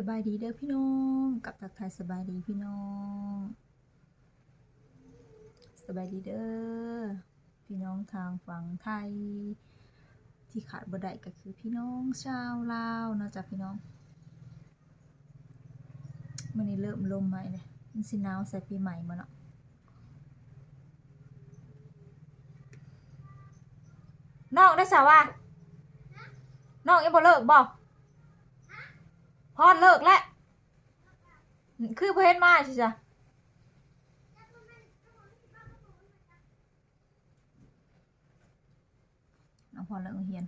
สบายดีเด้อพี่น้องกับทักทายสบายดีพี่น้องสบายดีเด้อพี่น้องทางฝั่งไทยที่ขาดบ่ได้ก็คือพี่น้องชาวลาวเนาะจ๊ะพี่น้องมื้อนี้เริ่มลมใหม่เลยมันสิหนาวใส่ปีใหม่มาเนาะน้องได้สาวะน้องยังบ่เลิกบ่พอดเลิกแล้วคือบ่เห็นมาสิจ้ะน้องพอเลิกเรียน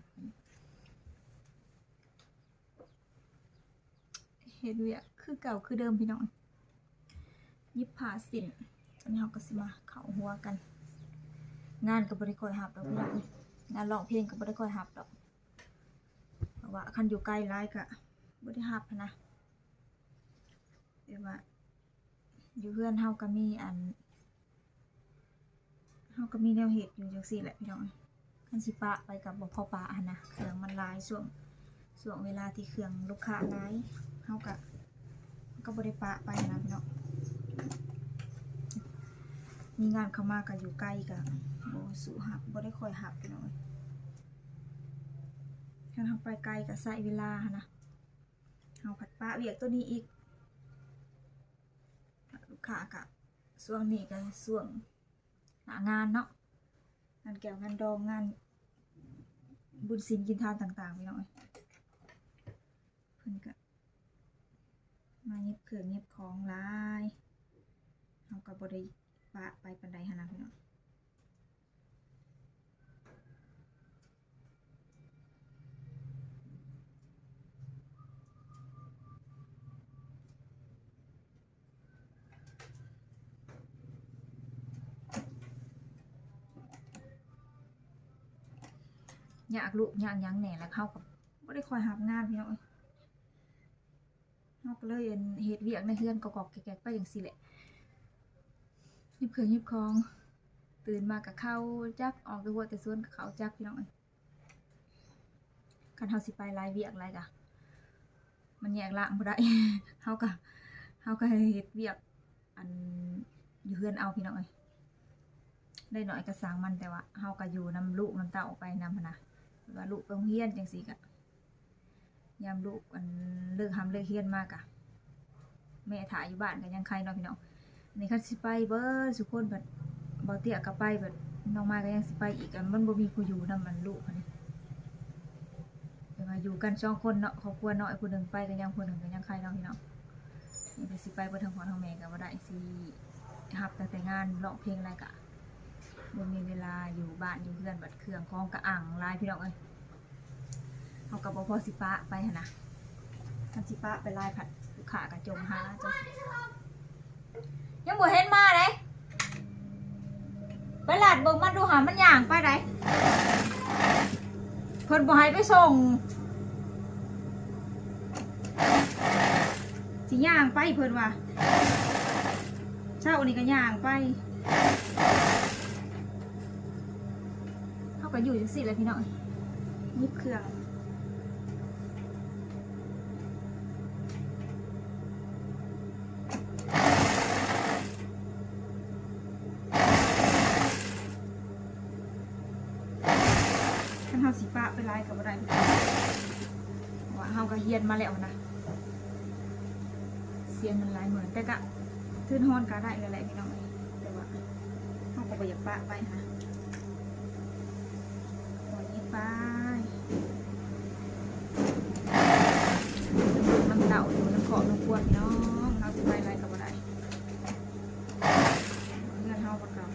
เฮ็ดเวียกคือเก่าคือเดิมพี่น้องยิบผ้าสิ้นตอนนี้เราก็สิมาเข้าหัวกันงานก็บ่ได้ค่อยรับดอกพี่น้องงานร้องเพลงก็บ่ได้ค่อยรับดอกเพราะว่าคันอยู่ไกลหลายก็บ่ได้รับนะแต่ว่าอยู่เพื่อนเฮาก็มีเฮาก็มีแนวเฮ็ดอยู่จังซี่แหละพี่น้องคันสิปะไปกับบ่พอปะหั่นนะเครื่องมันหลายช่วงเวลาที่เครื่องลูกค้าหลายเฮาก็บ่ได้ปะไปนะพี่น้องมีงานเข้ามาก็อยู่ใกล้ก็บ่สู้รับบ่ได้ค่อยรับพี่น้องคันเฮาไปไกลก็ใช้เวลาหั่นนะเฮาผัดปะเวียกตัวนี้อีกลูกค้าก็ช่วงนี้ก็ช่วงหน้างานเนาะงานแก้วงานดองงานบุญศีลกินทานต่างๆพี่น้องเพิ่นก็มาเย็บเครื่องเย็บของหลายเฮาก็บ่ได้ปะไปปานใดหั่นนะพี่น้องอยากลูกอยากหยังแหน่แล้วเขาก็บ่ได้คอยรับงานพี่น้องเฮาก็เลยเฮ็ดเวียกในเฮือนกอกๆแกกๆไปจังซี่แหละหยิบเครื่องหยิบของตื่นมาก็เข้าจักออกแต่หัวแต่ส่วนก็เข้าจักพี่น้องคันเฮาสิไปหลายเวียกหลายก็มันแยกล่างบ่ได้ เฮาก็เฮ็ดเวียกอยู่เฮือนเอาพี่น้องได้น้อยก็สร้างมันแต่ว่าเฮาก็อยู่นำลูกนำเต้าไปนำหั่นนะว่าลูกไปโรงเรียนจังซี่ก็ยามลูกเลิกเลิกเรียนมากะแม่ถ่ายอยู่บ้านก็ยังใครเนาะพี่น้องนี่คันสิไปเบิดทุกคนแบบบ่เตี้ยก็ไปแบบน้องมาก็ยังสิไปอีกมันบ่มีผู้อยู่นำมันลูกอันนี้แต่ว่าอยู่กัน2คนเนาะครอบครัวน้อยผู้นึงไปก็ยังผู้นึงก็ยังใครเนาะพี่น้องนี่ก็สิไปเบิดทั้งพ่อทั้งแม่ก็บ่ได้สิรับตั้งแต่งานร้องเพลงอะไรก็บ่มีเวลาอยู่บ้านอยู่เพื่อนบัดเครื่องของกระอ่างลายพี่น้องเฮาก็บ่พอสิปะไปหั่นน่ะคันสิปะไปลายผัดลูกค้าก็จมหาจังยังบ่เห็นมาเด้ไปลาดเบิ่งมันดูหามันย่างไปได้เพิ่นบ่ให้ไปส่งสิย่างไปเพิ่นว่าเช้านี้ก็ย่างไปเฮาก็อยู่จังซี่แหละพี่น้องยิบเครื่องเฮาสิปะไปลายก็บ่ได้ว่าเฮาก็เฮียนมาแล้วนะเสียเงินหลายหมื่นแต่ก็ทื่นฮ้อนก็ได้แล้วแหละพี่น้องแต่ว่าเฮาก็บ่อยากปะไปค่ะปล่อยนี้ไปน้ำเต่าอยู่น้ำเกาะน้ำพวนพี่น้องเฮาสิไปลายก็บ่ได้เงินเฮาบ่เก่า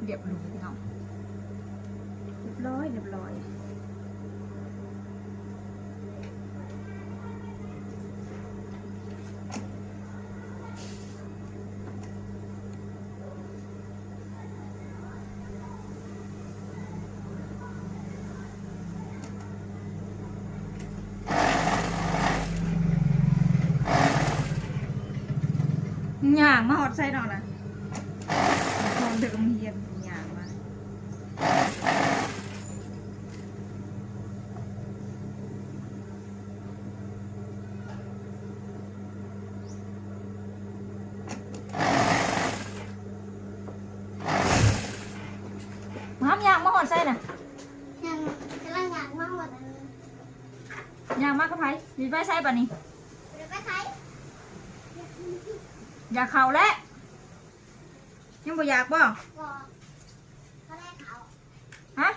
รียบร้อยพี่น้องเรียบร้อยเรียบร้อยย่างมาหอดใส่หน่อยนะหอดเด็กโรงเรียนย่างมาห้ามย่างมาหอดใส่น่ะ ยังกำลังอยากมาหมดอันนี้ ย่างมากก็ไผมีไปใส่ป่ะนี่ หรือไปใช้ อยากเข่าแล้วยังบ่อยากบ่ บอกเขาแรกเขา ฮะ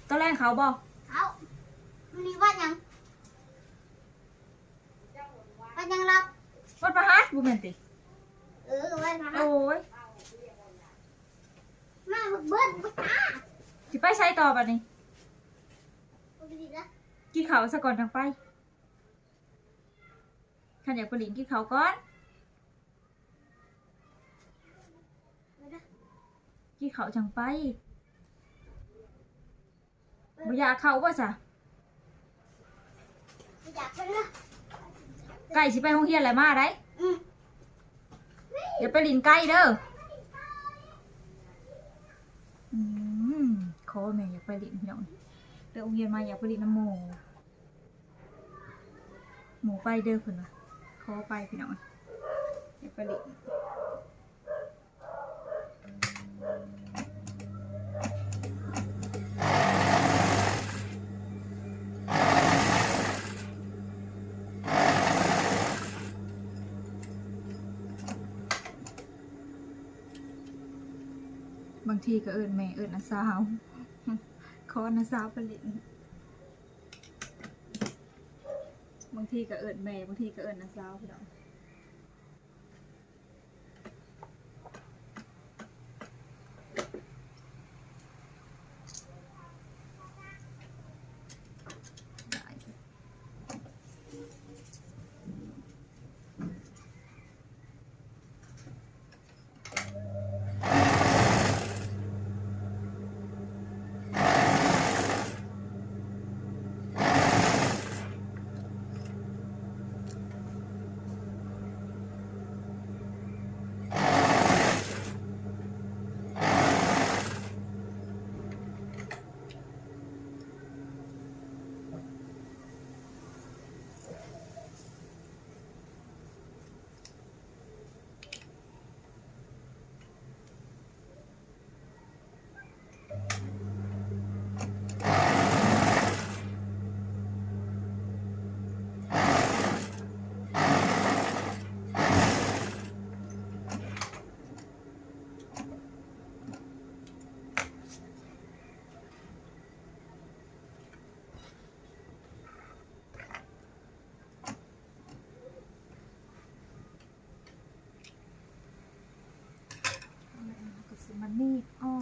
ตอนแรกเขาบ่ เขาวันนี้ว่ายังว่ายังรับ วัดประหัสบุเมนติ ว่านะ โอ้ย มาเบิ้ลบุตา สิไปใส่ต่อป่ะนี่ ปกติละ กินเขาวซะก่อนจังไปขันอยากไปหลินกินเขาวก่อน ไม่ได้ กินเขาวจังไปบ่อยากเข้าบ่ซะ ไม่อยากไปละ ไก่สิไปโรงเรียนอะไรมาได้ อืม อย่าไปหลินไก่เด้ออืมขอแม่อยากไปหลินพี่น้องเด้อโรงเรียนมาอยากไปหลินน้ำหมูหมูไปเด้อเพิ่นว่าขอไปพี่น้องอยากไปหลิน บางทีก็เอิญแม่เอิญน้าสาว ขอน้าสาวไปเล่นบางทีก็เอิญแม่บางทีก็เอิญน้าสาวพี่น้องได้ก็สิมันนี่อ้อ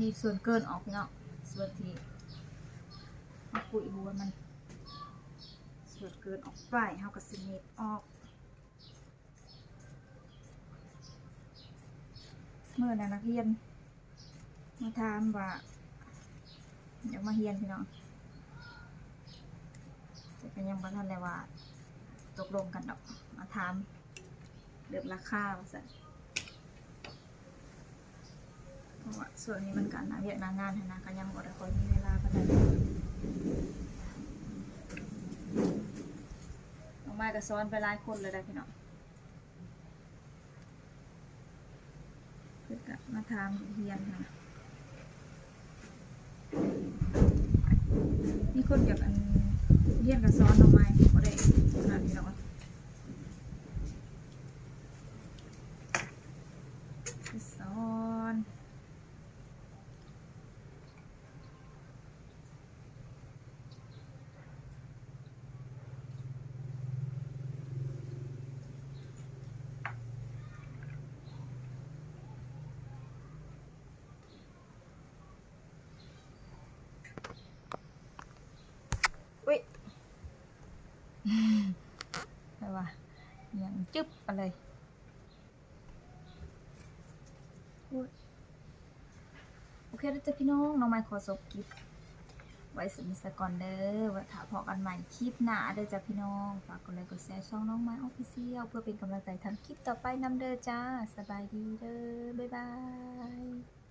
นี่ส่วนเกินออกพี่น้องส่วนที่เอาปุ๋ยหัวมันส่วนเกินออกไปเฮาก็สิเน็ตออกเมื่อนั้นนักเรียนมาถามว่าอยากมาเรียนพี่น้องแต่ก็ยังบ่ทันได้ว่าตกลงกันดอกมาถามเรื่องราคาว่าซั่นเพราะว่าส่วนนี้มันการหาเวียกหน้างานนะก็ยังบ่ได้ค่อยมีเวลาปานใดน้องไม้ก็สอนไปหลายคนเลยได้พี่น้องเพื่อก็มาถามเรียนค่ะมีคนอยากอันเรียนกับสอนน้องไม้บ่ได้ขนาดพี่น้อง อุ๊ยแปลว่าอย่างจึ๊บอะไรอุ๊ยโอเคแล้วจ้ะพี่น้องน้องไม้ขอจบคลิปไว้สมิสก่อนเด้อไว้ถ้าพอกันใหม่คลิปหน้าเด้อจ้ะพี่น้องฝากกดไลค์กดแชร์ช่องน้องไม้ออฟฟิเชียลเพื่อเป็นกำลังใจทำคลิปต่อไปนำเด้อจ้าสบายดีเด้อบ๊ายบาย